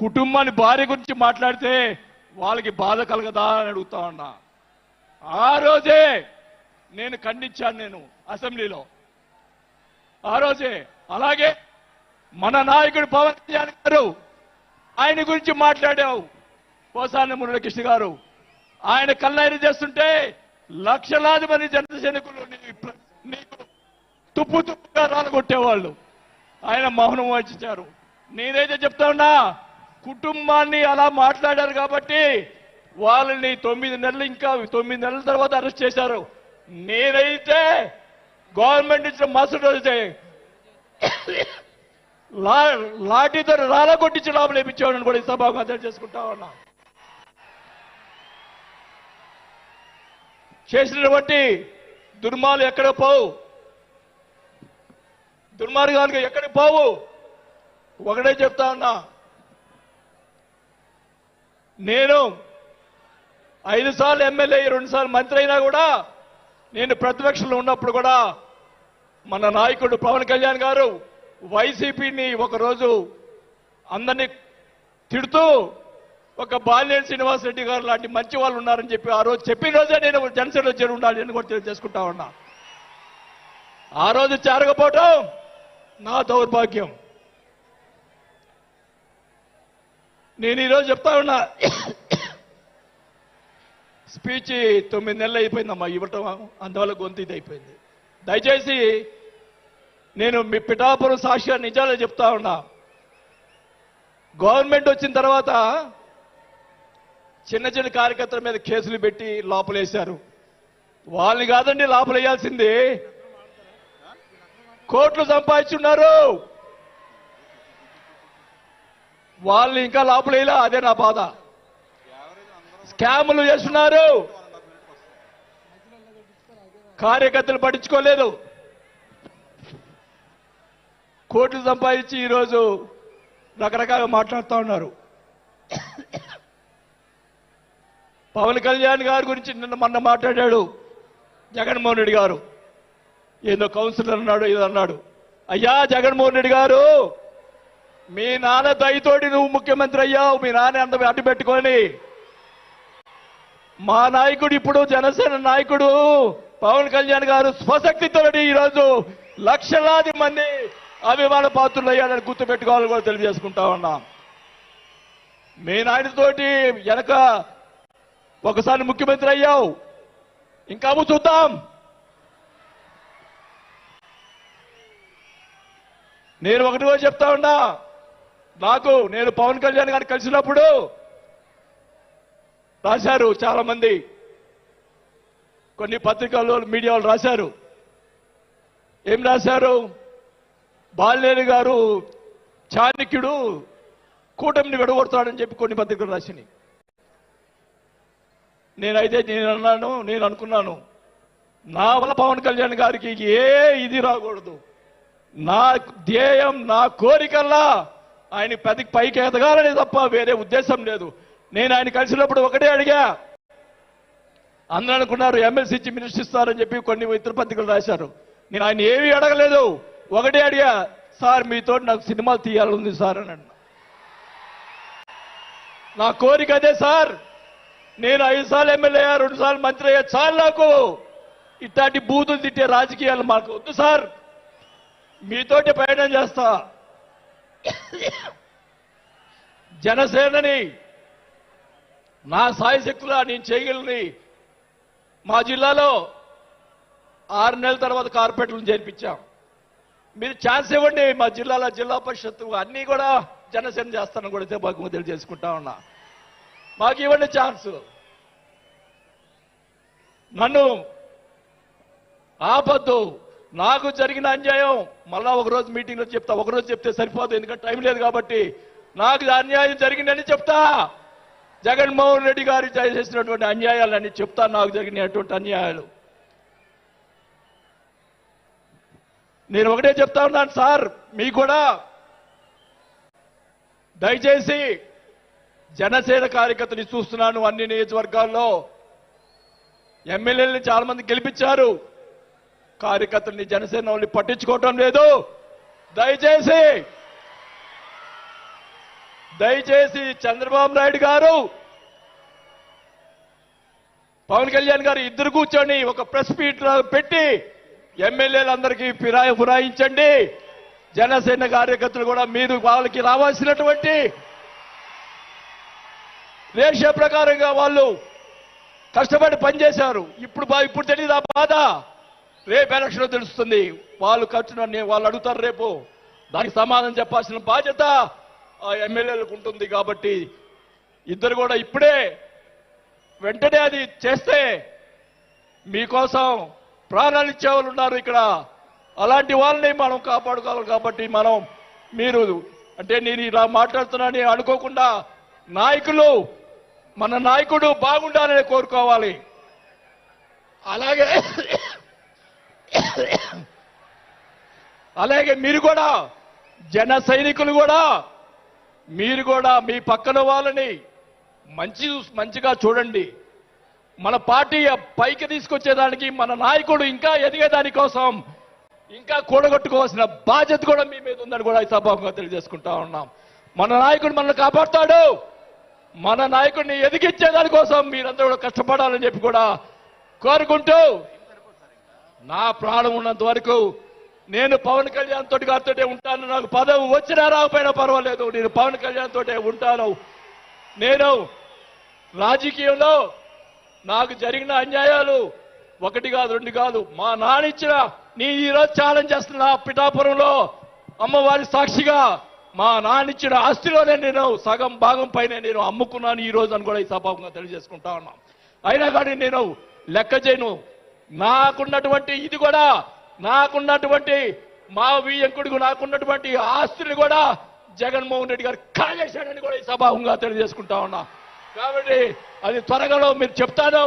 కుటుంబాన్ని భార్య గురించి మాట్లాడితే వాళ్ళకి బాధ కలగదా అని అడుగుతా ఉన్నా. ఆ రోజే నేను ఖండించాను, నేను అసెంబ్లీలో ఆ రోజే. అలాగే మన నాయకుడు పవన్ కళ్యాణ్ గారు, ఆయన గురించి మాట్లాడావు పోసాని మురళీకృష్ణ గారు. ఆయన కళ్ళైన చేస్తుంటే లక్షలాది మంది జన సైనికులు నీకు తుప్పు తుప్పుగా రాలగొట్టేవాళ్ళు. ఆయన మౌనం వహించారు. నేనైతే చెప్తా ఉన్నా, కుటుంబాన్ని అలా మాట్లాడారు కాబట్టి వాళ్ళని 9 నెలలు, ఇంకా 9 నెలల తర్వాత అరెస్ట్ చేశారు. నేనైతే గవర్నమెంట్ ఇచ్చిన మరుసటి రోజే లాఠీతో రాలగొట్టించి లోపల వేయించేవాడిని కూడా ఈ సభకు అర్థం చేసుకుంటా ఉన్నా. చేసినటువంటి దుర్మార్గాలు ఎక్కడ పోవు, దుర్మార్గాలు ఎక్కడికి పోవు. ఒకటే చెప్తా ఉన్నా, నేను 5 సార్లు ఎమ్మెల్యే, 2 సార్లు మంత్రి అయినా కూడా, నేను ప్రతిపక్షంలో ఉన్నప్పుడు కూడా మన నాయకుడు పవన్ కళ్యాణ్ గారు వైసీపీని ఒకరోజు అందరినీ తిడుతూ ఒక బాలినేని శ్రీనివాసరెడ్డి గారు లాంటి మంచి వాళ్ళు ఉన్నారని చెప్పి ఆ రోజు చెప్పిన రోజే నేను జనసేనలో చేరి ఉండాలి అని కూడా తెలియజేసుకుంటా ఉన్నా. ఆ రోజు చేరకపోవటం నా దౌర్భాగ్యం. నేను ఈరోజు చెప్తా ఉన్నా, స్పీచ్ 9 నెలలు అయిపోయిందమ్మా ఇవ్వటం, అందువల్ల గొంతు ఇది అయిపోయింది. దయచేసి నేను మీ పిఠాపురం సాక్షిగా నిజాలే చెప్తా ఉన్నా. గవర్నమెంట్ వచ్చిన తర్వాత చిన్న చిన్న కార్యకర్తల మీద కేసులు పెట్టి లోపలేశారు. వాళ్ళని కాదండి లోపలేయాల్సింది, కోట్లు సంపాదించున్నారు. వాళ్ళని ఇంకా లోపలేలా, అదే నా బాధ. స్కాములు చేస్తున్నారు, కార్యకర్తలు పట్టించుకోలేదు. కోట్లు సంపాదించి ఈరోజు రకరకాలుగా మాట్లాడుతూ ఉన్నారు. పవన్ కళ్యాణ్ గారి గురించి మొన్న మాట్లాడాడు జగన్మోహన్ రెడ్డి గారు. ఏదో కౌన్సిలర్ అన్నాడు, ఏదో అన్నాడు. అయ్యా జగన్మోహన్ రెడ్డి గారు, మీ నాన్న దయతోటి నువ్వు ముఖ్యమంత్రి అయ్యావు. మీ నాన్న అంత అడ్డు పెట్టుకొని, మా నాయకుడు ఇప్పుడు జనసేన నాయకుడు పవన్ కళ్యాణ్ గారు స్వశక్తితోటి ఈరోజు లక్షలాది మంది అభిమాన పాత్రులు అయ్యాడని గుర్తుపెట్టుకోవాలని కూడా తెలియజేసుకుంటా ఉన్నాం. మీ నాయనతోటి వెనక ఒకసారి ముఖ్యమంత్రి అయ్యావు, ఇంకా చూద్దాం. నేను ఒకటి కూడా చెప్తా ఉన్నా, నేను పవన్ కళ్యాణ్ గారిని కలిసినప్పుడు రాశారు చాలా మంది, కొన్ని పత్రికల్లో మీడియా వాళ్ళు రాశారు. ఏం రాశారు? బాలినేని గారు చాణక్యుడు, కూటమిని విడగొడతాడని చెప్పి కొన్ని పత్రికలు రాసినాయి. నేను అనుకున్నాను, నా వల్ల పవన్ కళ్యాణ్ గారికి ఏ ఇది రాకూడదు. నా ధ్యేయం, నా కోరికల్లా ఆయన పైకి ఎదగాలని తప్ప వేరే ఉద్దేశం లేదు. నేను ఆయన కలిసినప్పుడు ఒకటే అడిగా, అందరూ అనుకున్నారు ఎమ్మెల్సీ ఇచ్చి మినిస్టర్ ఇస్తారని చెప్పి కొన్ని ఇతర పత్రికలు రాశారు. నేను ఆయన ఏమీ అడగలేదు, ఒకటే అడిగా, సార్ మీతో నాకు సినిమాలు తీయాలని సార్ అని అన్నా. నా కోరిక అదే సార్. నేను 5 సార్లు ఎమ్మెల్యే అయ్యా, 2 సార్లు మంత్రి అయ్యా, చాలు నాకు ఇట్లాంటి బూతులు తిట్టే రాజకీయాలు మాకు వద్దు సార్, మీతోటి ప్రయాణం చేస్తా. జనసేనని నా సాయి శక్తులా నేను చేయగలని. మా జిల్లాలో 6 నెలల తర్వాత కార్పొరేట్లను చేర్పించాం. మీరు ఛాన్స్ ఇవ్వండి, మా జిల్లాలో జిల్లా పరిషత్ అన్నీ కూడా జనసేన చేస్తానని కూడా మాకు తెలియజేసుకుంటా ఉన్నా. మాకు ఇవ్వండి ఛాన్స్. నన్ను ఆపద్దు. నాకు జరిగిన అన్యాయం మళ్ళా ఒకరోజు మీటింగ్లో చెప్తా. ఒకరోజు చెప్తే సరిపోదు, ఎందుకంటే టైం లేదు కాబట్టి. నాకు అన్యాయం జరిగిందని చెప్తా. జగన్మోహన్ రెడ్డి గారు చేసినటువంటి అన్యాయాలని చెప్తా, నాకు జరిగినటువంటి అన్యాయాలు. నేను ఒకటే చెప్తా ఉన్నాను సార్, మీకు కూడా దయచేసి జనసేన కార్యకర్తలు చూస్తున్నాను. అన్ని నియోజకవర్గాల్లో ఎమ్మెల్యేలని చాలా మంది గెలిపించారు, కార్యకర్తల్ని జనసేన వాళ్ళని పట్టించుకోవటం లేదు. దయచేసి చంద్రబాబు నాయుడు గారు, పవన్ కళ్యాణ్ గారు ఇద్దరు కూర్చొని ఒక ప్రెస్ మీట్ పెట్టి ఎమ్మెల్యేలందరికీ ఫిరాయించండి. జనసేన కార్యకర్తలు కూడా మీరు వాళ్ళకి రావాల్సినటువంటి రేషియో ప్రకారంగా వాళ్ళు కష్టపడి పనిచేశారు. ఇప్పుడు తెలియదు ఆ బాధ. రేపు ఎలక్షన్ తెలుస్తుంది. వాళ్ళు ఖర్చునని వాళ్ళు అడుగుతారు. రేపు దానికి సమాధానం చెప్పాల్సిన బాధ్యత ఆ ఎమ్మెల్యేలకు ఉంటుంది. కాబట్టి ఇద్దరు కూడా ఇప్పుడే వెంటనే అది చేస్తే మీకోసం ప్రాణాలు ఇచ్చేవాళ్ళు ఉన్నారు ఇక్కడ. అలాంటి వాళ్ళని మనం కాపాడుకోవాలి. కాబట్టి మీరు అంటే నేను ఇలా మాట్లాడుతున్నానని అనుకోకుండా నాయకులు, మన నాయకుడు బాగుండాలని కోరుకోవాలి. అలాగే మీరు కూడా జన సైనికులు కూడా మీరు కూడా మీ పక్కన వాళ్ళని మంచిగా చూడండి. మన పార్టీ పైకి తీసుకొచ్చేదానికి మన నాయకుడు ఇంకా ఎదిగేదాని కోసం ఇంకా కూడగొట్టుకోవాల్సిన బాధ్యత కూడా మీ మీద ఉందని కూడా ఈ సభాముఖంగా తెలియజేసుకుంటా ఉన్నాం. మన నాయకుడు మనల్ని కాపాడుతాడు. మన నాయకుడిని ఎదిగించేదాని కోసం మీరందరూ కూడా కష్టపడాలని చెప్పి కూడా కోరుకుంటూ, నా ప్రాణం ఉన్నంత వరకు నేను పవన్ కళ్యాణ్ తోటి గారితోటే ఉంటాను. నాకు పదవి వచ్చినా రాకపోయినా పర్వాలేదు, నేను పవన్ కళ్యాణ్ తోటే ఉంటాను. నేను రాజకీయంలో నాకు జరిగిన అన్యాయాలు ఒకటి కాదు, రెండు కాదు. మా నాన్న ఇచ్చిన నీ ఈరోజు ఛాలెంజ్ చేస్తున్నా పిఠాపురంలో అమ్మవారి సాక్షిగా మా నాన్న ఇచ్చిన ఆస్తిలోనే నేను సగం భాగం పైన నేను అమ్ముకున్నాను ఈ రోజు అని కూడా ఈ సభాముఖంగా తెలియజేసుకుంటా ఉన్నాం. అయినా కానీ నేను లెక్క చేయను. నాకున్నటువంటి ఇది కూడా, నాకున్నటువంటి మా వియ్యంకుడికి నాకున్నటువంటి ఆస్తులు కూడా జగన్మోహన్ రెడ్డి గారు కాజేశాడని కూడా ఈ సభాముఖంగా తెలియజేసుకుంటా ఉన్నా. కాబట్టి అది త్వరగా మీరు చెప్తాను.